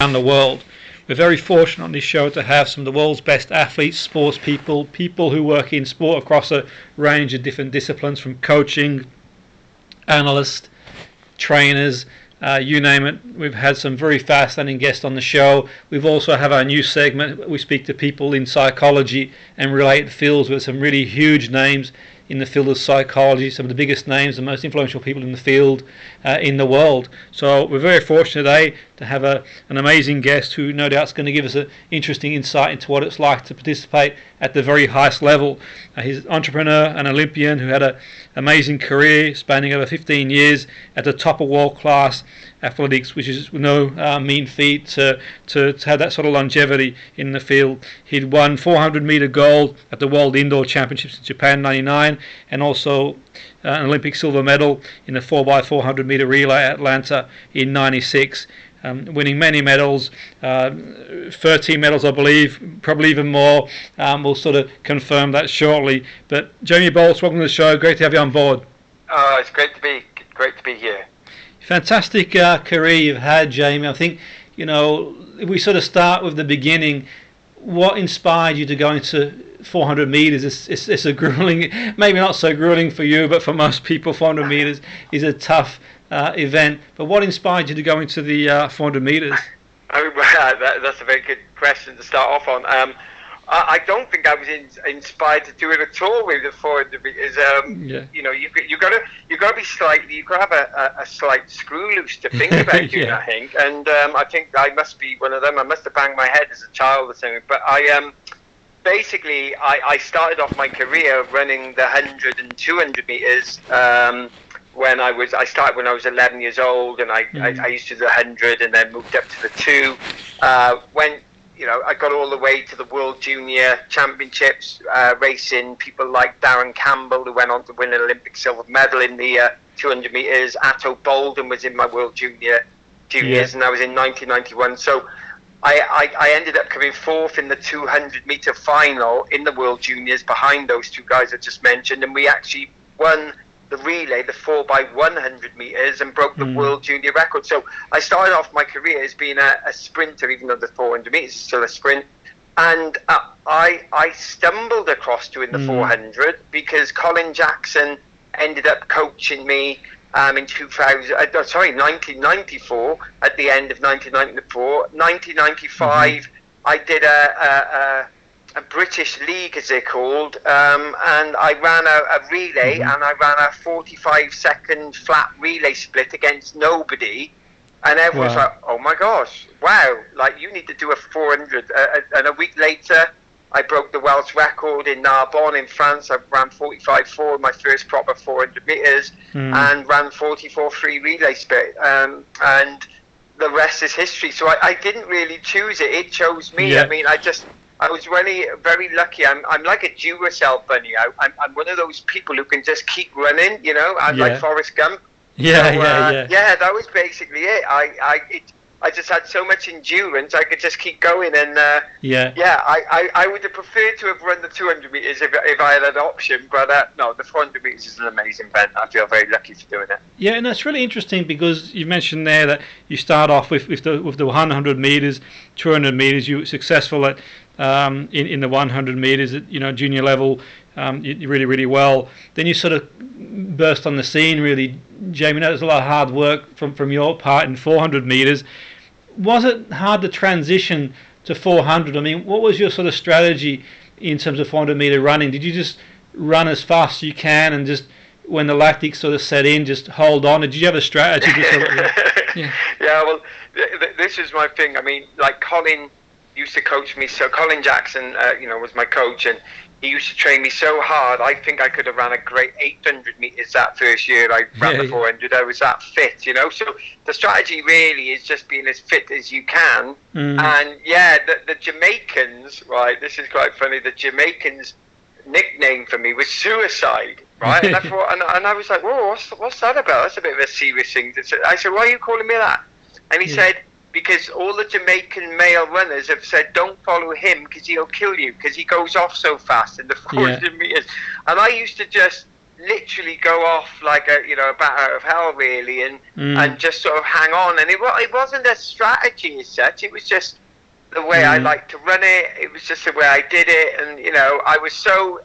around the world. We're very fortunate on this show to have some of the world's best athletes, sports people, people who work in sport across a range of different disciplines, from coaching, analysts, trainers, you name it. We've had some very fascinating guests on the show. We've also have our new segment. We speak to people in psychology and related fields with some really huge names in the field of psychology, some of the biggest names, the most influential people in the field in the world. So we're very fortunate today to have an amazing guest who no doubt is going to give us an interesting insight into what it's like to participate at the very highest level. He's an entrepreneur, an Olympian who had an amazing career spanning over 15 years at the top of world-class athletics, which is no mean feat to have that sort of longevity in the field. He'd won 400-meter gold at the World Indoor Championships in Japan in '99, and also an Olympic silver medal in the 4x400-meter relay at Atlanta in '96. Winning many medals, 13 medals I believe, probably even more. We'll sort of confirm that shortly. But Jamie Baulch, welcome to the show. Great to have you on board. It's great to be here. Fantastic career you've had, Jamie. I think, if we sort of start with the beginning, what inspired you to go into 400 meters? It's a grueling, maybe not so grueling for you, but for most people, 400 meters is a tough event. But what inspired you to go into the 400 meters? That's a very good question to start off on. I don't think I was inspired to do it at all with the 400 meters. You got to be slightly, you got to have a slight screw loose to think about doing that, I think. And I think I must be one of them. I must have banged my head as a child or something. But basically I started off my career running the 100 and 200 meters. I started when I was 11 years old, and I used to do the 100 and then moved up to the 2. I got all the way to the World Junior Championships, racing people like Darren Campbell, who went on to win an Olympic silver medal in the 200 meters. Atto Bolden was in my World Juniors, and that was in 1991. So I ended up coming fourth in the 200 meter final in the World Juniors behind those two guys I just mentioned, and we actually won the relay, the 4x100 meters, and broke the World Junior record. So I started off my career as being a sprinter, even though the 400 meters is still a sprint. And I stumbled across doing the 400 because Colin Jackson ended up coaching me in 1994, at the end of 1994. 1995, I did a British League, as they're called, and I ran a relay, and I ran a 45-second flat relay split against nobody, and everyone's like, oh my gosh, wow, like, you need to do a 400, and a week later I broke the Welsh record in Narbonne in France. I ran 45.4 in my first proper 400 meters, and ran 44.3 relay split, and the rest is history. So I didn't really choose it chose me. I mean, I was really very lucky. I'm like a Duracell bunny. I'm one of those people who can just keep running. I'm like Forrest Gump. Yeah, that was basically it. I just had so much endurance. I could just keep going, and I would have preferred to have run the 200 meters if I had an option. But no, the 400 meters is an amazing event. I feel very lucky for doing it. Yeah, and that's really interesting because you mentioned there that you start off with the 100 meters, 200 meters. You were successful at in the 100 meters at junior level, you really, really well. Then you sort of burst on the scene, really, Jamie. There's a lot of hard work from your part in 400 meters. Was it hard to transition to 400? I mean, what was your sort of strategy in terms of 400 meter running? Did you just run as fast as you can, and just when the lactic sort of set in, just hold on? Or did you have a strategy? Well, this is my thing. I mean, like Colin used to coach me. So Colin Jackson, was my coach, and he used to train me so hard. I think I could have ran a great 800 meters that first year I ran the 400. I was that fit, So the strategy really is just being as fit as you can. And the Jamaicans, right? This is quite funny. The Jamaicans' nickname for me was Suicide, right? And I thought, and I was like, whoa, what's that about? That's a bit of a serious thing. I said, why are you calling me that? And he said, because all the Jamaican male runners have said, don't follow him because he'll kill you, because he goes off so fast in the 400 meters. And I used to just literally go off like a bat out of hell, really, and just sort of hang on. And it wasn't a strategy as such. It was just the way I liked to run it. It was just the way I did it, and I was so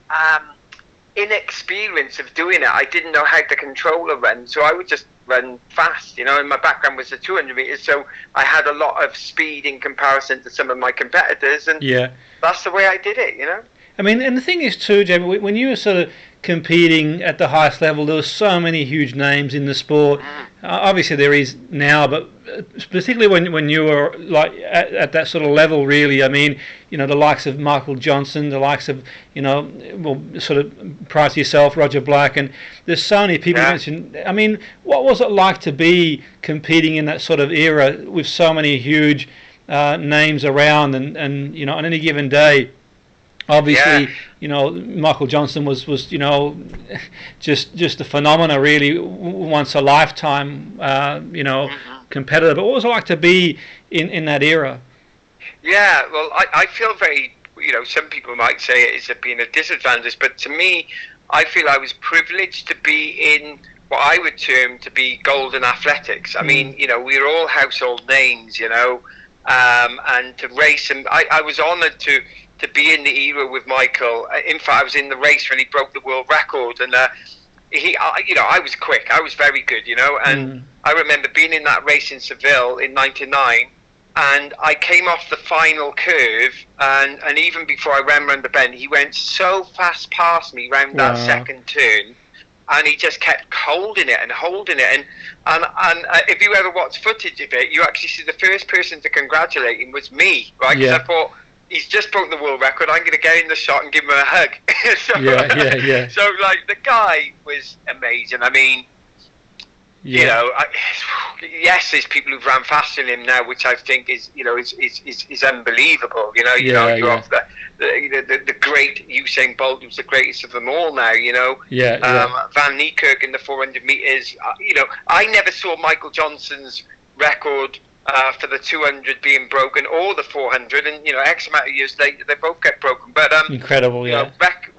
inexperienced of doing it. I didn't know how to control a run, so I would just run fast. And my background was the 200 meters, so I had a lot of speed in comparison to some of my competitors, and that's the way I did it. I mean, and the thing is too, Jamie, when you were sort of competing at the highest level, there were so many huge names in the sport. Obviously there is now, but particularly when you were like at that sort of level, really. I mean, the likes of Michael Johnson, the likes of sort of prior to yourself, Roger Black, and there's so many people mentioned. I mean, what was it like to be competing in that sort of era with so many huge names around, and on any given day? Obviously, Michael Johnson was just a phenomena, really, once a lifetime, competitor. But what was it like to be in that era? Yeah, well, I feel very, some people might say it is being a disadvantage, but to me, I feel I was privileged to be in what I would term to be golden athletics. I mean, we were all household names, and to race, and I was honoured to be in the era with Michael. In fact, I was in the race when he broke the world record, and I was quick. I was very good, and I remember being in that race in Seville in '99, and I came off the final curve, and even before I ran around the bend, he went so fast past me round that second turn, and he just kept holding it, and if you ever watch footage of it, you actually see the first person to congratulate him was me, right? Because I thought, he's just broken the world record, I'm going to get in the shot and give him a hug. So, like, the guy was amazing. I mean, yes, there's people who've ran faster than him now, which I think is unbelievable. You're off the great Usain Bolt, who's the greatest of them all now. Van Niekerk in the 400 meters. I never saw Michael Johnson's record for the 200 being broken, or the 400, and X amount of years later they both get broken. But incredible,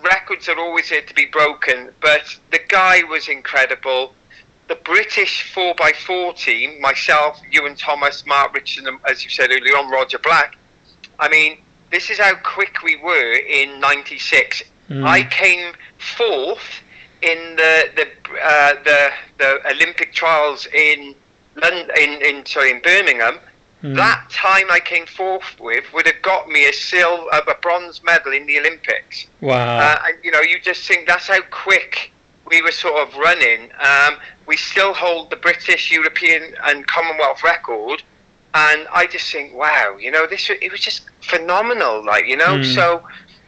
records are always here to be broken. But the guy was incredible. The British 4x4 team, myself, Ewan Thomas, Mark Richardson, and, as you said earlier on, Roger Black. I mean, this is how quick we were in '96. I came fourth in the Olympic trials in Birmingham. That time I came fourth with would have got me a bronze medal in the Olympics. Wow! And you just think that's how quick we were sort of running. We still hold the British, European, and Commonwealth record, and I just think, wow, it was just phenomenal, So,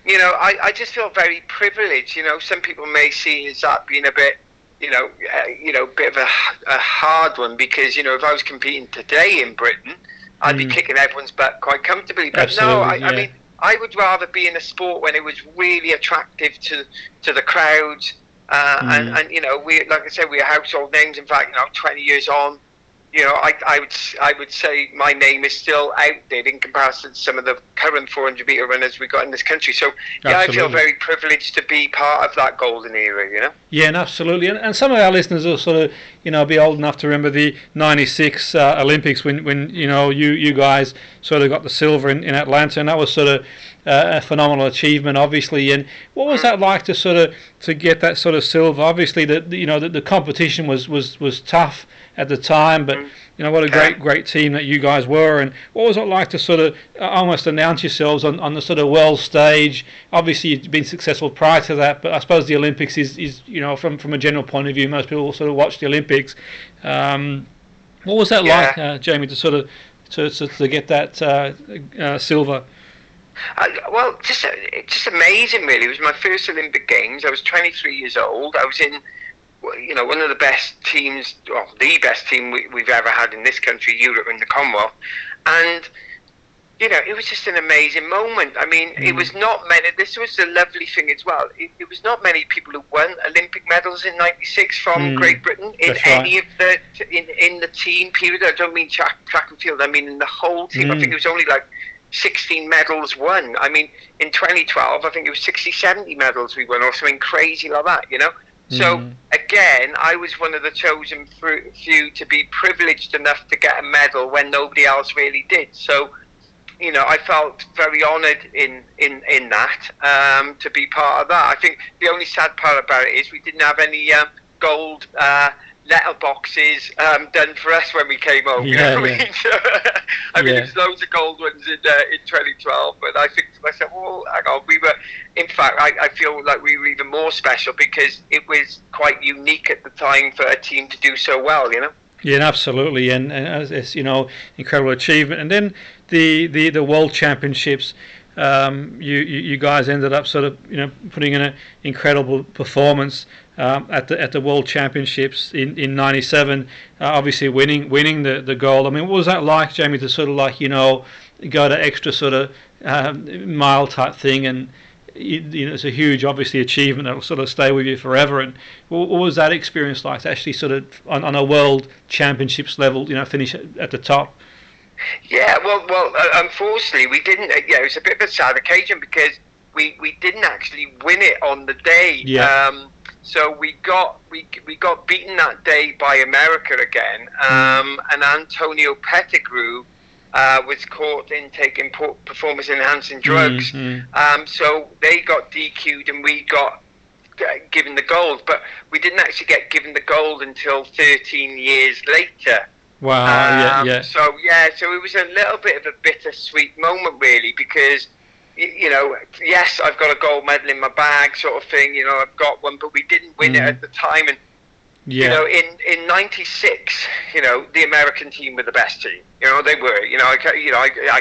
I just feel very privileged. Some people may see as that being a bit. Bit of a hard one, because if I was competing today in Britain, I'd be kicking everyone's butt quite comfortably. But absolutely, I mean, I would rather be in a sport when it was really attractive to the crowds, and we, like I said, we are household names. In fact, 20 years on, I would say my name is still out there in comparison to some of the current 400 meter runners we got in this country. So I feel very privileged to be part of that golden era. Yeah, and absolutely. And some of our listeners will sort of be old enough to remember the '96 Olympics when you guys sort of got the silver in Atlanta, and that was sort of a phenomenal achievement, obviously. And what was that like to get that sort of silver? Obviously, the competition was tough at the time, but what a great team that you guys were. And what was it like to sort of almost announce yourselves on the sort of world stage? Obviously, you've been successful prior to that, but I suppose the Olympics is from a general point of view, most people sort of watch the Olympics. What was that like, Jamie, to sort of to get that silver? Well, just amazing, really. It was my first Olympic Games. I was 23 years old. I was in one of the best teams, well, the best team we've ever had in this country, Europe and the Commonwealth. And, it was just an amazing moment. I mean, it was not many, this was the lovely thing as well, it was not many people who won Olympic medals in '96 from Great Britain in any of in the team period. I don't mean track and field, I mean in the whole team. I think it was only like 16 medals won. I mean, in 2012, I think it was 60, 70 medals we won, or something crazy like that, So again, I was one of the chosen few to be privileged enough to get a medal when nobody else really did. So, you know, I felt very honoured in that, to be part of that. I think the only sad part about it is we didn't have any gold letter boxes done for us when we came home. Yeah, I mean, there's loads of gold ones in 2012, but I think to myself, well, hang on, we were, in fact, I feel like we were even more special because it was quite unique at the time for a team to do so well, you know? Yeah, absolutely, and it's, you know, incredible achievement. And then the World Championships, you guys ended up sort of, you know, putting in an incredible performance at the World Championships in '97. Obviously, winning the gold. I mean, what was that like, Jamie, to sort of like, you know, go to extra sort of mile type thing, and you know, it's a huge, obviously, achievement that will sort of stay with you forever. And what was that experience like to actually sort of on a World Championships level, you know, finish at the top? Yeah, well, unfortunately, we didn't. Yeah, it was a bit of a sad occasion because we didn't actually win it on the day. Yeah. So we got beaten that day by America again, and Antonio Pettigrew was caught in taking performance-enhancing drugs. So they got DQ'd and we got given the gold, but we didn't actually get given the gold until 13 years later. Wow. So it was a little bit of a bittersweet moment, really, because, you know, yes, I've got a gold medal in my bag, sort of thing. You know, I've got one, but we didn't win it at the time. And you know, in '96, you know, the American team were the best team. You know, they were. You know, I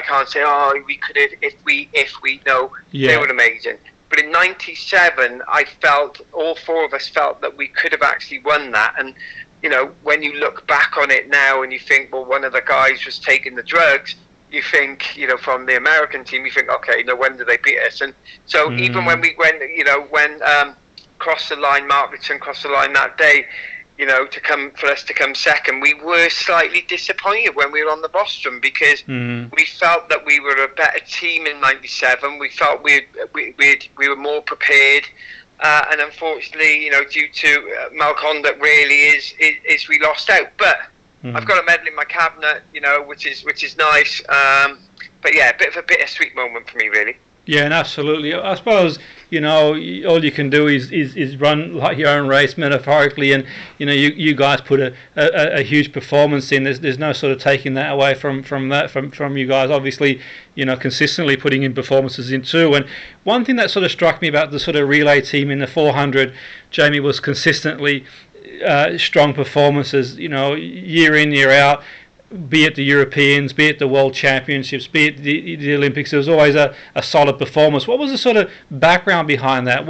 can't say, oh, we could have if we know. They were amazing. But in '97, I felt, all four of us felt that we could have actually won that. And you know, when you look back on it now and you think, well, one of the guys was taking the drugs, you think, you know, from the American team, you think, okay, no wonder they beat us. And so even when we went, you know, when crossed the line, Mark Richardson crossed the line that day, you know, for us to come second, we were slightly disappointed when we were on the rostrum because we felt that we were a better team in '97. We felt we were more prepared. And unfortunately, you know, due to malconduct, really is we lost out. But I've got a medal in my cabinet, you know, which is nice. But yeah, a bit of a bittersweet moment for me, really. Yeah, and absolutely. I suppose, you know, all you can do is run like your own race metaphorically, and you know, you guys put a huge performance in. There's no sort of taking that away from you guys. Obviously, you know, consistently putting in performances in too. And one thing that sort of struck me about the sort of relay team in the 400, Jamie, was consistently strong performances. You know, year in, year out. Be it the Europeans, be it the World Championships, be it the Olympics, there was always a solid performance. What was the sort of background behind that?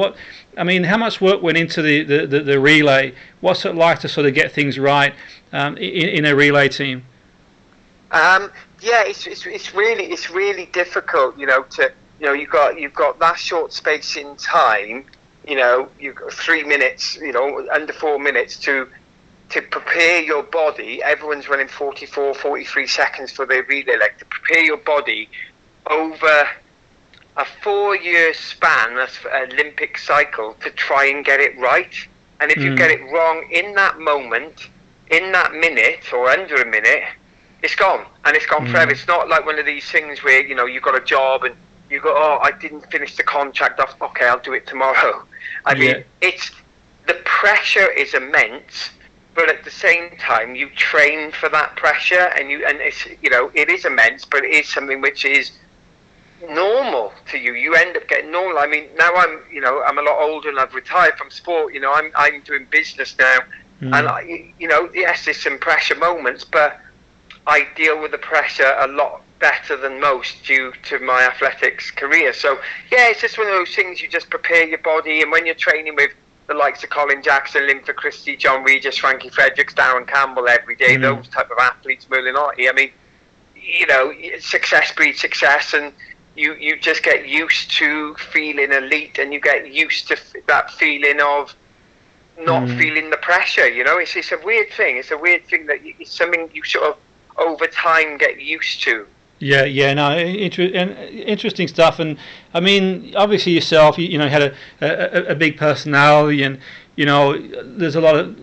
How much work went into the relay? What's it like to sort of get things right in a relay team? It's really difficult, you know, you've got that short space in time, you know, you've got 3 minutes, you know, under 4 minutes to prepare your body. Everyone's running 44, 43 seconds for their relay leg. To prepare your body over a 4-year span, that's an Olympic cycle, to try and get it right. And if you get it wrong in that moment, in that minute or under a minute, it's gone. And it's gone forever. It's not like one of these things where, you know, you've got a job and you go, oh, I didn't finish the contract off. Okay, I'll do it tomorrow. I mean, the pressure is immense. But at the same time, you train for that pressure, and it's, you know, it is immense, but it is something which is normal to you. You end up getting normal. I mean, now I'm a lot older and I've retired from sport. You know, I'm doing business now, and you know, yes, there's some pressure moments, but I deal with the pressure a lot better than most due to my athletics career. So yeah, it's just one of those things. You just prepare your body, and when you're training with the likes of Colin Jackson, Linford Christie, John Regis, Frankie Fredericks, Darren Campbell every day, those type of athletes, Merlin Ottey. I mean, you know, success breeds success, and you just get used to feeling elite, and you get used to that feeling of not feeling the pressure. You know, it's a weird thing. It's a weird thing that it's something you sort of over time get used to. No, interesting stuff. And I mean, obviously yourself, you know, had a big personality, and there's a lot of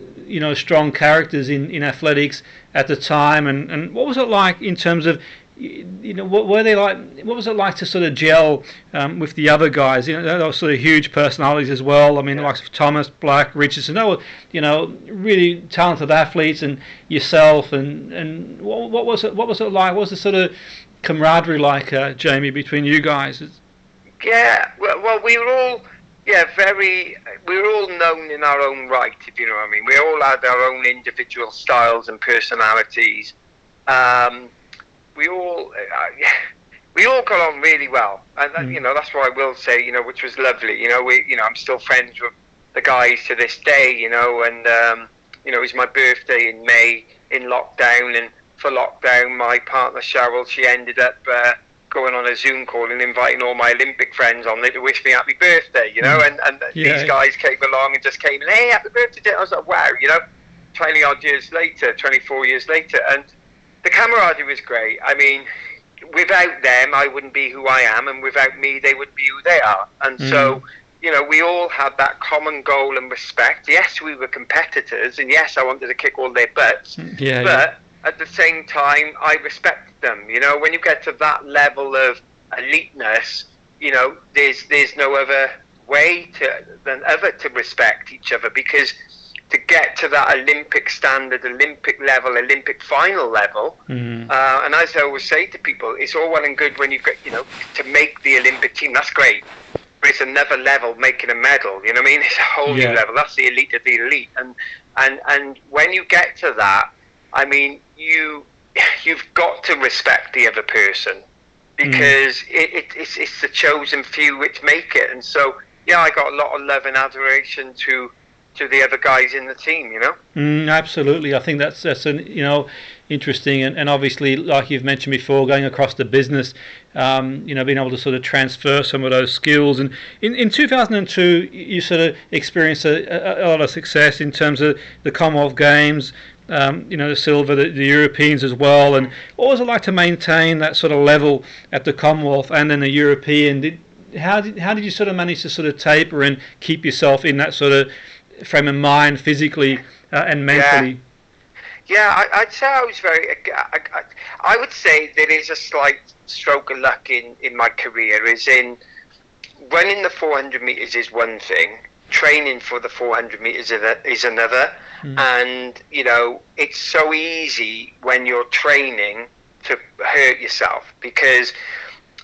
strong characters in athletics at the time, and what was it like in terms of what were they like? What was it like to sort of gel with the other guys? They were sort of huge personalities as well. I mean, the likes of Thomas, Black, Richardson. They were, really talented athletes, and yourself. And what was it? What was it like? What was the sort of camaraderie like, Jamie, between you guys? Yeah. Well, we were all. Yeah, we were all known in our own right, if you know what I mean. We all had our own individual styles and personalities. We all got on really well, and that's what I will say. Which was lovely. I'm still friends with the guys to this day. And it was my birthday in May in lockdown, and for lockdown, my partner Cheryl, she ended up going on a Zoom call and inviting all my Olympic friends on there to wish me happy birthday. And these guys came along and just came and, hey, happy birthday. I was like, wow, 24 years later, and the camaraderie was great. I mean, without them, I wouldn't be who I am, and without me, they wouldn't be who they are. And so, we all had that common goal and respect. Yes, we were competitors, and yes, I wanted to kick all their butts. But at the same time, I respected them. When you get to that level of eliteness, there's no other way than to respect each other, because to get to that Olympic standard, Olympic level, Olympic final level, and as I always say to people, it's all well and good when you get, to make the Olympic team. That's great, but it's another level making a medal. You know what I mean? It's a whole new level. That's the elite of the elite, and when you get to that, I mean, you've got to respect the other person, because it's the chosen few which make it. And so, I got a lot of love and adoration to the other guys in the team, Absolutely. I think that's interesting, and obviously, like you've mentioned before, going across the business, being able to sort of transfer some of those skills. And in 2002, you sort of experienced a lot of success in terms of the Commonwealth Games, the silver, the Europeans as well. And what was it like to maintain that sort of level at the Commonwealth and then the European? How did you sort of manage to sort of taper and keep yourself in that sort of frame of mind, physically and mentally? I'd say I was I would say there is a slight stroke of luck in my career. Is in running the 400 meters is one thing, training for the 400 meters is another. And it's so easy when you're training to hurt yourself, because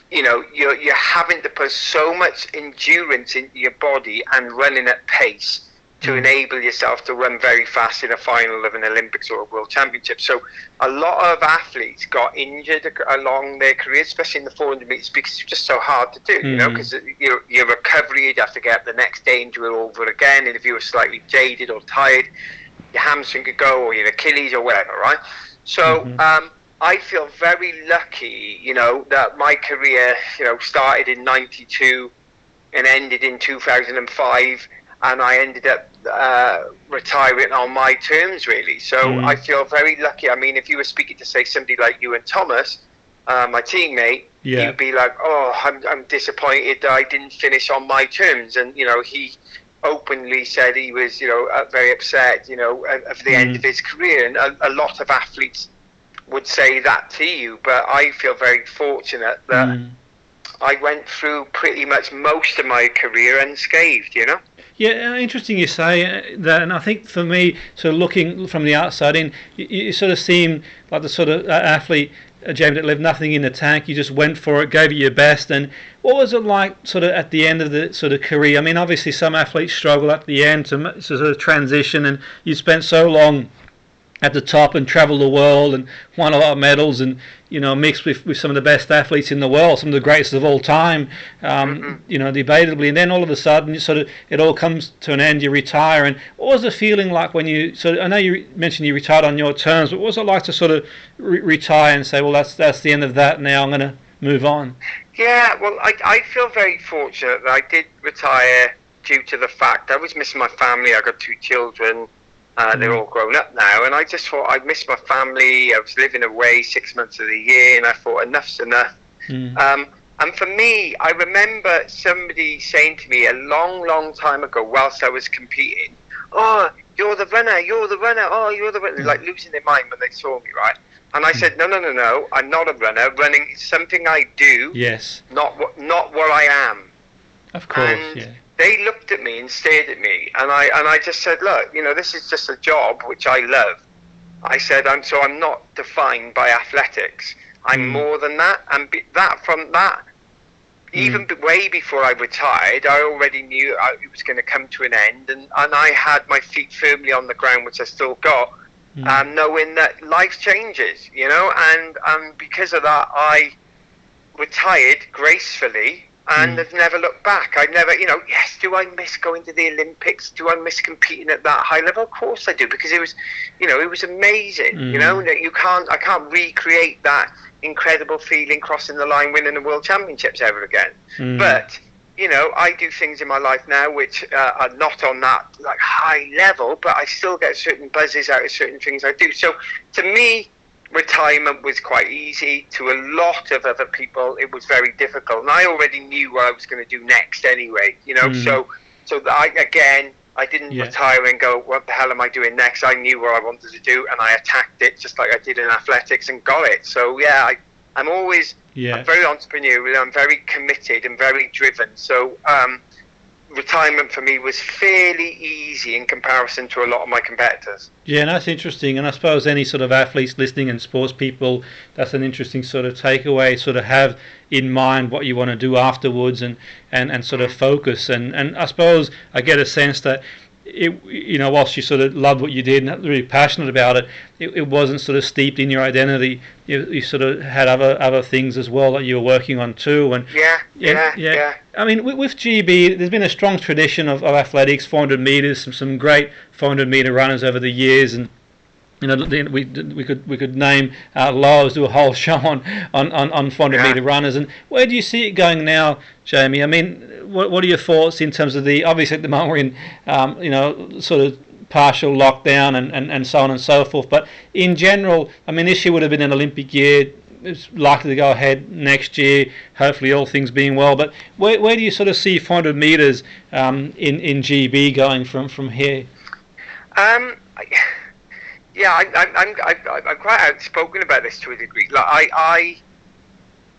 you're having to put so much endurance into your body and running at pace to enable yourself to run very fast in a final of an Olympics or a World Championship. So a lot of athletes got injured along their career, especially in the 400 meters, because it's just so hard to do, because your recovery, you'd have to get up the next day and do it over again. And if you were slightly jaded or tired, your hamstring could go, or your Achilles or whatever, right? So I feel very lucky, that my career, started in 92 and ended in 2005, and I ended up retiring on my terms, really. So I feel very lucky. I mean, if you were speaking to, say, somebody like you and Thomas, my teammate, you'd be like, oh, I'm disappointed that I didn't finish on my terms. And, he openly said he was, very upset, of the end of his career. And a lot of athletes would say that to you, but I feel very fortunate that I went through pretty much most of my career unscathed, Yeah, interesting you say that, and I think for me, sort of looking from the outside in, you sort of seem like the sort of athlete, Jamie, that left nothing in the tank. You just went for it, gave it your best. And what was it like sort of at the end of the sort of career? I mean, obviously some athletes struggle at the end to sort of transition, and you spent so long at the top and travelled the world and won a lot of medals, and mixed with some of the best athletes in the world, some of the greatest of all time, debatably. And then all of a sudden, it all comes to an end. You retire. And what was the feeling like when you I know you mentioned you retired on your terms, but what was it like to sort of retire and say, well, that's the end of that. Now I'm going to move on? Yeah, well, I feel very fortunate that I did retire due to the fact I was missing my family. I got 2 children. They're all grown up now, and I just thought I missed my family. I was living away 6 months of the year, and I thought enough's enough. And for me, I remember somebody saying to me a long, long time ago, whilst I was competing, oh, you're the runner, oh, you're the runner, like losing their mind when they saw me, right? And I said, no, I'm not a runner. Running is something I do, not what I am. Of course, and they looked at me and stared at me, and I just said, look, this is just a job which I love. I said, I'm not defined by athletics. I'm more than that, and even way before I retired, I already knew it was going to come to an end, and I had my feet firmly on the ground, which I still got, knowing that life changes, and because of that, I retired gracefully and have never looked back. I've never, yes, do I miss going to the Olympics? Do I miss competing at that high level? Of course I do, because it was, it was amazing, that I can't recreate that incredible feeling crossing the line, winning the World Championships ever again. But, I do things in my life now which are not on that like high level, but I still get certain buzzes out of certain things I do. So to me, retirement was quite easy. To a lot of other people, it was very difficult, and I already knew what I was going to do next anyway. So I didn't retire and go, what the hell am I doing next? I knew what I wanted to do, and I attacked it just like I did in athletics and got it. So I'm always I'm very entrepreneurial. I'm very committed and very driven. So retirement for me was fairly easy in comparison to a lot of my competitors. Yeah, and that's interesting. And I suppose any sort of athletes listening and sports people, that's an interesting sort of takeaway, sort of have in mind what you want to do afterwards and sort of focus. And I suppose I get a sense that whilst you sort of loved what you did and really passionate about it, it wasn't sort of steeped in your identity. You sort of had other things as well that you were working on too. And yeah. I mean, with GB, there's been a strong tradition of athletics, 400 meters, some great 400 meter runners over the years, and we could name Lowe's, do a whole show on 400 meter runners. And where do you see it going now, Jamie? I mean, what are your thoughts in terms of obviously at the moment we're in sort of partial lockdown and so on and so forth, but in general, I mean, this year would have been an Olympic year. It's likely to go ahead next year, hopefully all things being well. But where do you sort of see 400 meters in GB going from here? I'm quite outspoken about this to a degree. Like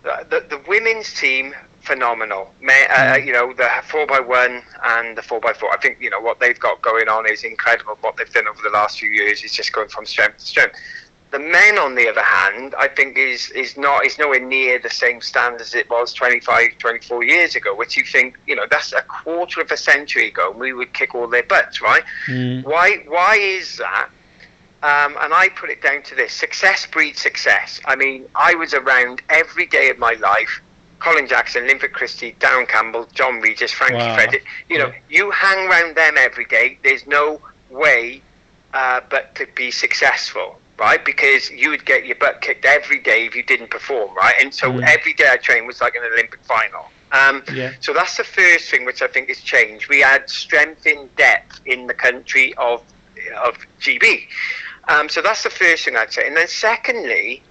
the women's team, phenomenal. The 4x1 and the 4x4. I think what they've got going on is incredible. What they've done over the last few years is just going from strength to strength. The men, on the other hand, I think is nowhere near the same standard as it was 25, 24 years ago, which you think, that's a quarter of a century ago, and we would kick all their butts, right? Why is that? And I put it down to this: success breeds success. I mean, I was around every day of my life. Colin Jackson, Linford Christie, Darren Campbell, John Regis, Frankie Frederick. You hang around them every day. There's no way but to be successful, right? Because you would get your butt kicked every day if you didn't perform, right? And so every day I trained was like an Olympic final. So that's the first thing which I think has changed. We had strength in depth in the country of GB. So that's the first thing I'd say. And then secondly,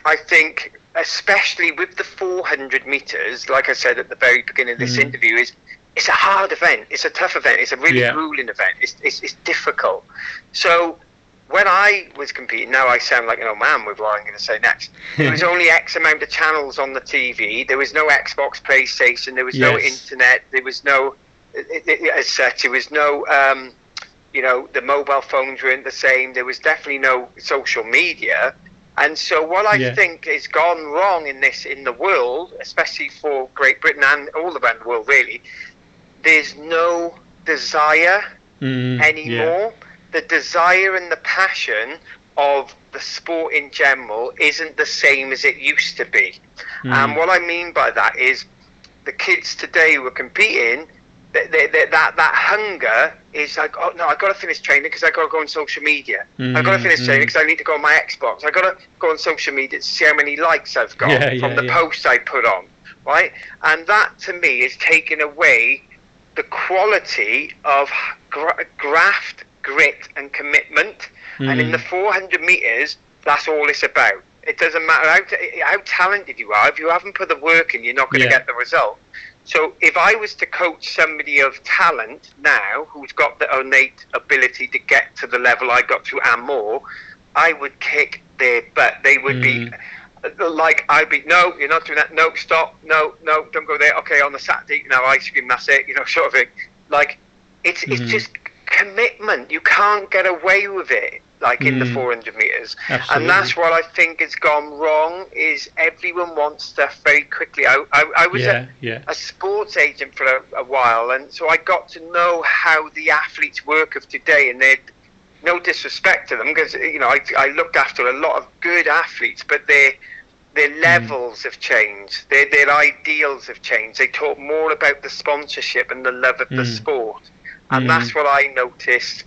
I think, especially with the 400 meters, like I said at the very beginning of this interview, it's a hard event. It's a tough event. It's a really grueling event. It's difficult. So when I was competing, now I sound like an old man with what I'm going to say next. There was only X amount of channels on the TV. There was no Xbox, PlayStation. There was no internet. There was no, as such, there was no, the mobile phones weren't the same. There was definitely no social media. And so what I think has gone wrong in the world, especially for Great Britain and all around the world really, there's no desire anymore. The desire and the passion of the sport in general isn't the same as it used to be. And what I mean by that is the kids today who are competing, that hunger is like, oh no, I've got to finish training because I've got to go on social media. I've got to finish training because I need to go on my Xbox. I've got to go on social media to see how many likes I've got from the posts I put on, right? And that to me is taking away the quality of graft, grit and commitment. And in the 400 meters, that's all it's about. It doesn't matter how talented you are. If you haven't put the work in, you're not going to get the result. So if I was to coach somebody of talent now, who's got the innate ability to get to the level I got to and more, I would kick their butt. They would be like, I'd be, no, you're not doing that. No, stop. No, don't go there. Okay, on the Saturday, no, ice cream, that's it. Sort of thing. Like, it's just commitment. You can't get away with it. Like in the 400 meters. Absolutely. And that's what I think has gone wrong, is everyone wants stuff very quickly. I was a sports agent for a while, and so I got to know how the athletes work of today, and they're no disrespect to them, because I looked after a lot of good athletes, but their levels have changed, their ideals have changed. They talk more about the sponsorship and the love of the sport, and that's what I noticed.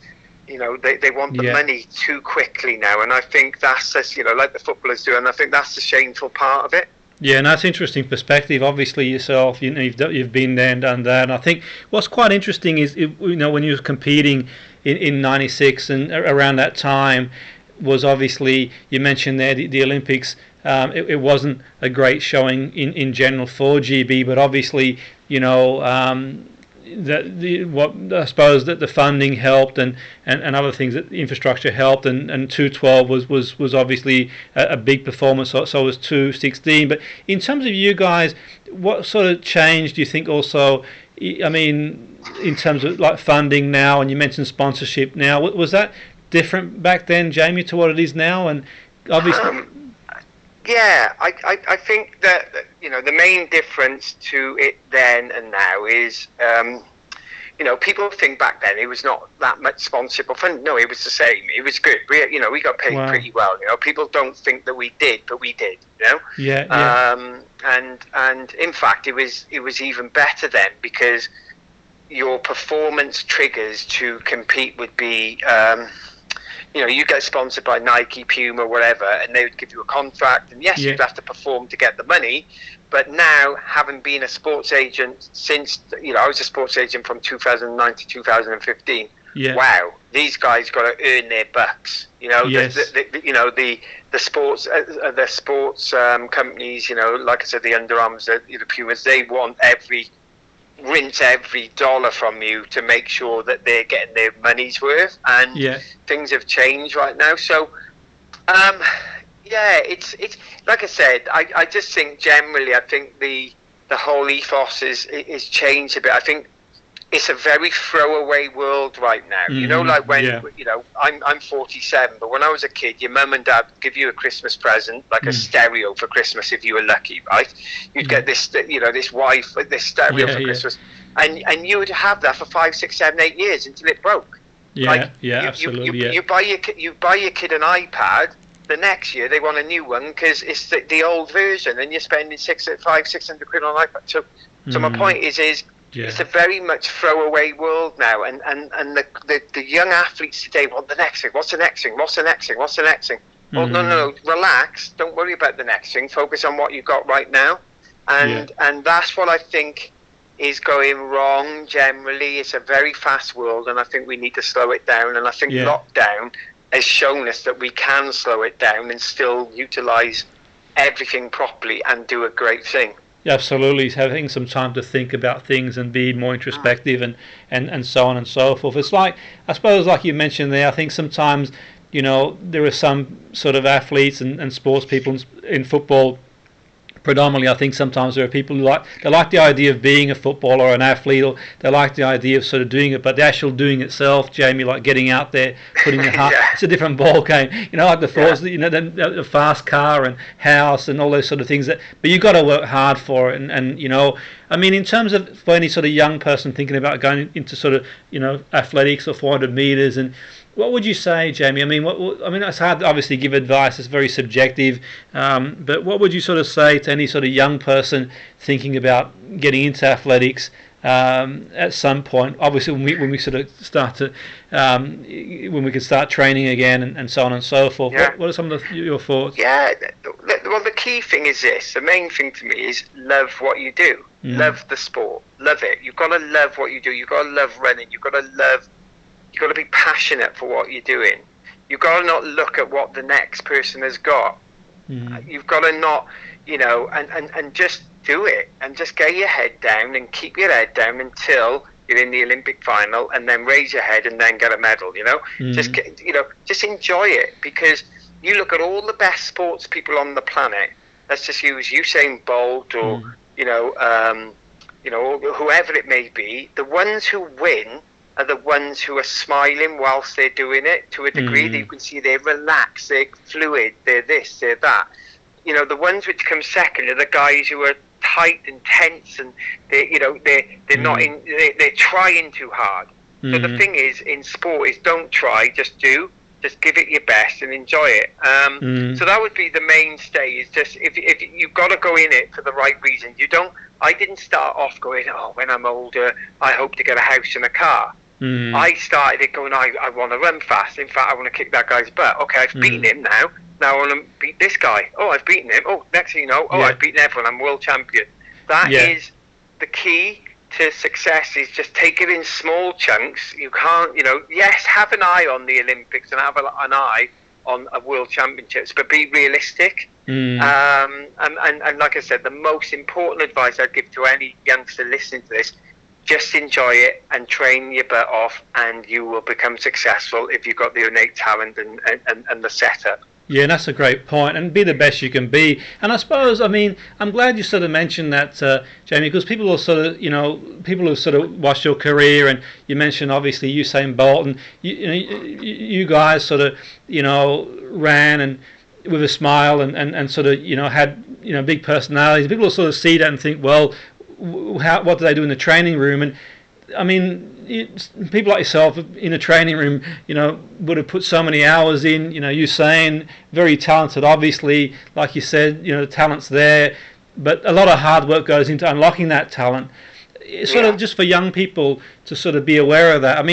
They want the money too quickly now, and I think that's just, like the footballers do, and I think that's the shameful part of it. Yeah, and that's interesting perspective. Obviously, yourself, you've been there and done that. And I think what's quite interesting is, when you were competing in '96 and around that time, was obviously, you mentioned there the Olympics. It wasn't a great showing in general for GB, but obviously, I suppose that the funding helped and other things, that the infrastructure helped, and 212 was obviously a big performance, so was 216. But in terms of you guys, what sort of change do you think also, I mean, in terms of like funding now, and you mentioned sponsorship now, was that different back then, Jamie, to what it is now? And obviously I think that the main difference to it then and now is people think back then it was not that much sponsorship or fun. No, it was the same. It was good. We got paid pretty well. People don't think that we did, but we did. And in fact, it was even better then, because your performance triggers to compete would be. You get sponsored by Nike, Puma, whatever, and they would give you a contract, and yes, you'd have to perform to get the money. But now, having been a sports agent since, I was a sports agent from 2009 to 2015. Wow, these guys got to earn their bucks. The sports companies, like I said, the Under Armours, the Pumas, they want rinse every dollar from you to make sure that they're getting their money's worth, and things have changed right now. So it's like I said, I just think generally, I think the whole ethos is changed a bit. I think it's a very throwaway world right now. Like when I'm 47, but when I was a kid, your mum and dad would give you a Christmas present, like a stereo for Christmas if you were lucky, right? You'd get this, this wife, this stereo for Christmas, and you would have that for 5, 6, 7, 8 years until it broke. Absolutely. You buy your kid an iPad. The next year they want a new one because it's the old version, and you're spending 500-600 quid on iPad. So my point is it's a very much throwaway world now, and the young athletes today want the next thing. What's the next thing? What's the next thing? What's the next thing? Well, no, relax. Don't worry about the next thing. Focus on what you've got right now, and that's what I think is going wrong generally. It's a very fast world, and I think we need to slow it down. And I think lockdown has shown us that we can slow it down and still utilise everything properly and do a great thing. Absolutely, having some time to think about things and be more introspective and so on and so forth. It's like, I suppose, like you mentioned there, I think sometimes, there are some sort of athletes and sports people in football. Predominantly, I think sometimes there are people who like the idea of being a footballer or an athlete, or they like the idea of sort of doing it, but the actual doing itself, Jamie, like getting out there, putting the heart, it's a different ball game. Like the thoughts, the fast car and house and all those sort of things. But you've got to work hard for it, and I mean, in terms of for any sort of young person thinking about going into sort of athletics or 400 meters, and what would you say, Jamie? I mean, it's hard to obviously give advice. It's very subjective. But what would you sort of say to any sort of young person thinking about getting into athletics at some point? Obviously, when we sort of start to, when we can start training again and so on and so forth. What are some of your thoughts? Yeah, well, the key thing is this. The main thing to me is love what you do. Love the sport. Love it. You've got to love what you do. You've got to love running. You've got to be passionate for what you're doing. You've got to not look at what the next person has got. You've got to not, and just do it, and just get your head down and keep your head down until you're in the Olympic final, and then raise your head and then get a medal. Just enjoy it, because you look at all the best sports people on the planet. Let's just use Usain Bolt or whoever it may be. The ones who win are the ones who are smiling whilst they're doing it, to a degree that you can see they're relaxed, they're fluid, they're this, they're that. The ones which come second are the guys who are tight and tense, and they're not in. They're trying too hard. So the thing is, in sport, is don't try, just do. Just give it your best and enjoy it. So that would be the mainstay. Is just if you've got to go in it for the right reason. I didn't start off going, when I'm older, I hope to get a house and a car. I started it going, I want to run fast. In fact, I want to kick that guy's butt. Okay, I've beaten him now. Now I want to beat this guy. Oh, I've beaten him. Oh, next thing you know, I've beaten everyone. I'm world champion. That is the key to success, is just take it in small chunks. You can't, yes, have an eye on the Olympics and have an eye on a world championships, but be realistic. And like I said, the most important advice I'd give to any youngster listening to this, just enjoy it and train your butt off, and you will become successful if you've got the innate talent and the setup. Yeah, and that's a great point, and be the best you can be. And I suppose, I'm glad you sort of mentioned that, Jamie, because people will sort of, people who sort of watched your career, and you mentioned obviously Usain Bolt, and you guys sort of, ran and with a smile and sort of, had, big personalities. People will sort of see that and think, well, what do they do in the training room? And people like yourself in a training room, would have put so many hours in. Usain, very talented, obviously, like you said, the talent's there, but a lot of hard work goes into unlocking that talent. Sort of just for young people to sort of be aware of that.